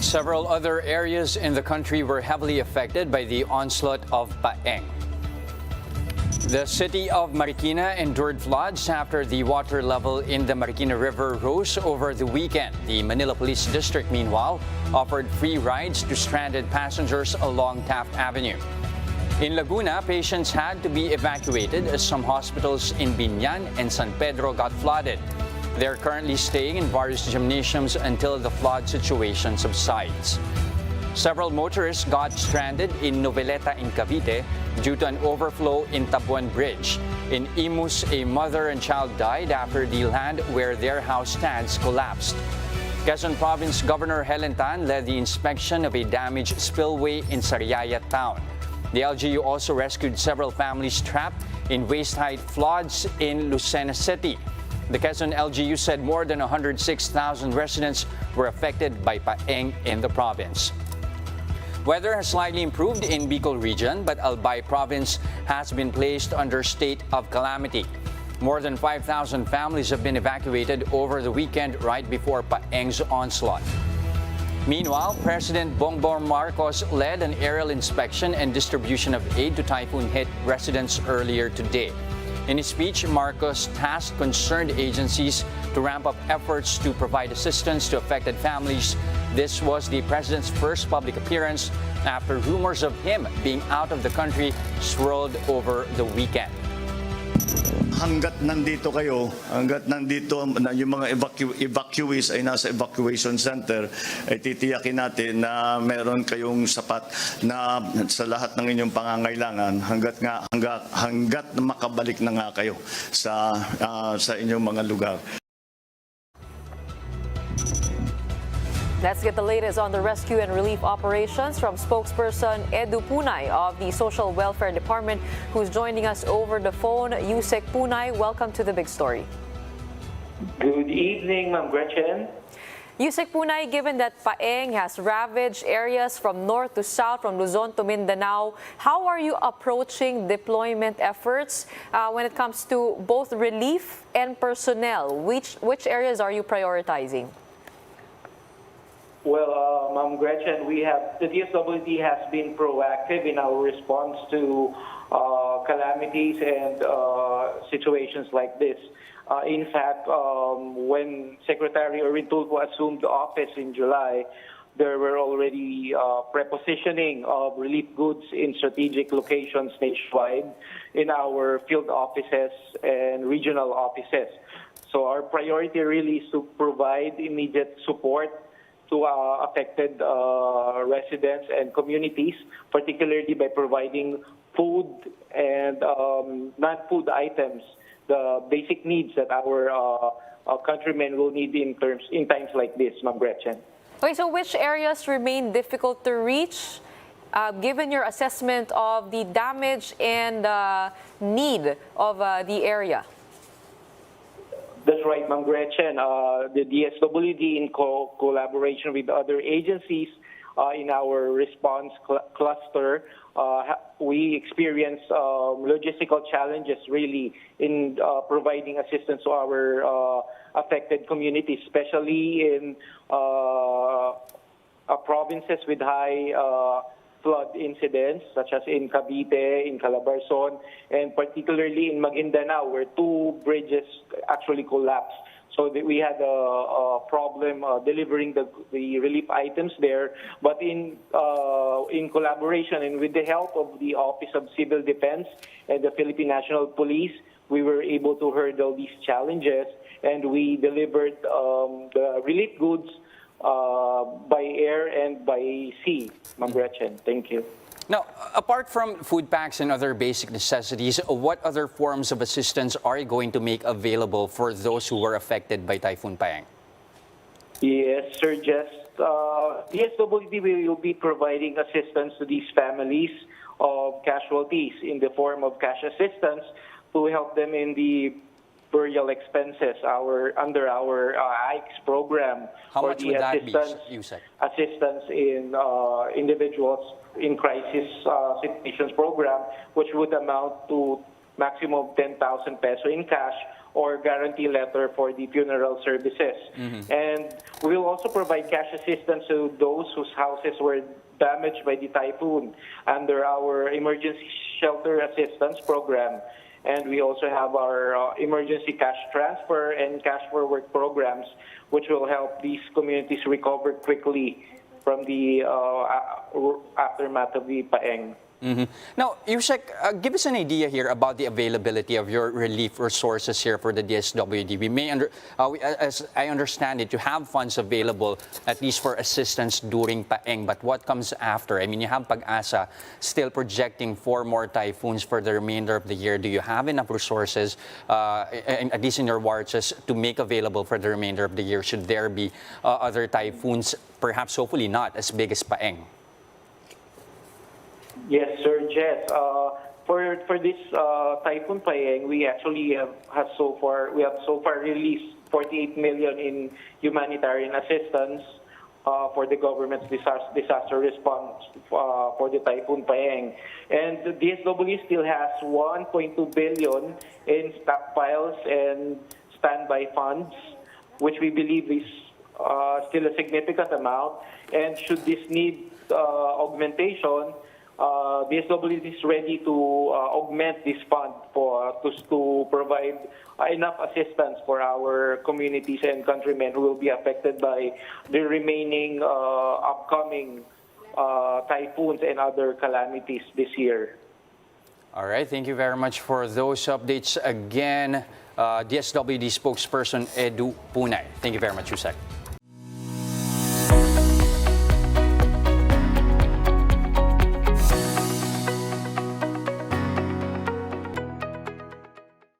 Several other areas in the country were heavily affected by the onslaught of Paeng. The city of Marikina endured floods after the water level in the Marikina River rose over the weekend. The Manila Police District, meanwhile, offered free rides to stranded passengers along Taft Avenue. In Laguna, patients had to be evacuated as some hospitals in Binyan and San Pedro got flooded. They're currently staying in various gymnasiums until the flood situation subsides. Several motorists got stranded in Noveleta in Cavite due to an overflow in Tabuan Bridge. In Imus, a mother and child died after the land where their house stands collapsed. Quezon Province Governor Helen Tan led the inspection of a damaged spillway in Sariaya town. The LGU also rescued several families trapped in waist-height floods in Lucena City. The Quezon LGU said more than 106,000 residents were affected by Paeng in the province. Weather has slightly improved in Bicol region, but Albay province has been placed under state of calamity. More than 5,000 families have been evacuated over the weekend right before Paeng's onslaught. Meanwhile, President Bongbong Marcos led an aerial inspection and distribution of aid to typhoon-hit residents earlier today. In his speech, Marcos tasked concerned agencies to ramp up efforts to provide assistance to affected families. This was the president's first public appearance after rumors of him being out of the country swirled over the weekend. Hanggat nandito kayo, hanggat nandito yung mga evacuees ay nasa evacuation center, ay titiyakin natin na meron kayong sapat na sa lahat ng inyong pangangailangan hanggat makabalik na nga kayo sa inyong mga lugar. Let's get the latest on the rescue and relief operations from spokesperson Edu Punay of the Social Welfare Department, who's joining us over the phone. Yusek Punay, welcome to the big story. Good evening, Ma'am Gretchen. Yusek Punay, given that Paeng has ravaged areas from north to south, from Luzon to Mindanao, how are you approaching deployment efforts when it comes to both relief and personnel? Which areas are you prioritizing? Well, Ma'am Gretchen, the DSWD has been proactive in our response to calamities and situations like this. In fact, when Secretary Orin-Tulfo assumed the office in July, there were already prepositioning of relief goods in strategic locations nationwide in our field offices and regional offices. So our priority really is to provide immediate support to affected residents and communities, particularly by providing food and non-food items, the basic needs that our countrymen will need in times like this, Ma'am Gretchen. Okay, so which areas remain difficult to reach, given your assessment of the damage and need of the area? That's right, Ma'am Gretchen. The DSWD, in collaboration with other agencies in our response cluster, we experienced logistical challenges really in providing assistance to our affected communities, especially in provinces with high flood incidents, such as in Cavite, in Calabarzon, and particularly in Maguindanao, where 2 bridges actually collapsed. So we had a problem delivering the relief items there. But in collaboration and with the help of the Office of Civil Defense and the Philippine National Police, we were able to hurdle these challenges, and we delivered the relief goods by air and by sea, Ma'am Gretchen. Thank you. Now, apart from food packs and other basic necessities, what other forms of assistance are you going to make available for those who were affected by Typhoon Paeng? Yes, sir. DSWD will be providing assistance to these families of casualties in the form of cash assistance to help them in the burial expenses under our IKES program. How for much the would that assistance, be, Yusek? Assistance in individuals in crisis situations program, which would amount to maximum of 10,000 peso in cash or guarantee letter for the funeral services. And we will also provide cash assistance to those whose houses were damaged by the typhoon under our emergency shelter assistance program. And we also have our emergency cash transfer and cash for work programs, which will help these communities recover quickly from the aftermath of the Paeng. Now, Yusek, give us an idea here about the availability of your relief resources here for the DSWD. As I understand it, you have funds available at least for assistance during Paeng, but what comes after? I mean, you have Pag-asa still projecting 4 more typhoons for the remainder of the year. Do you have enough resources, at least in your wards, to make available for the remainder of the year should there be other typhoons, perhaps hopefully not as big as Paeng? Yes, Sir Jess. For this Typhoon Paeng, we actually have so far released 48 million in humanitarian assistance for the government's disaster response for the Typhoon Paeng. And the DSWD still has 1.2 billion in stockpiles and standby funds, which we believe is still a significant amount. And should this need augmentation, DSWD is ready to augment this fund to provide enough assistance for our communities and countrymen who will be affected by the remaining upcoming typhoons and other calamities this year. All right, thank you very much for those updates. Again, DSWD spokesperson Edu Punay. Thank you very much, Yusek.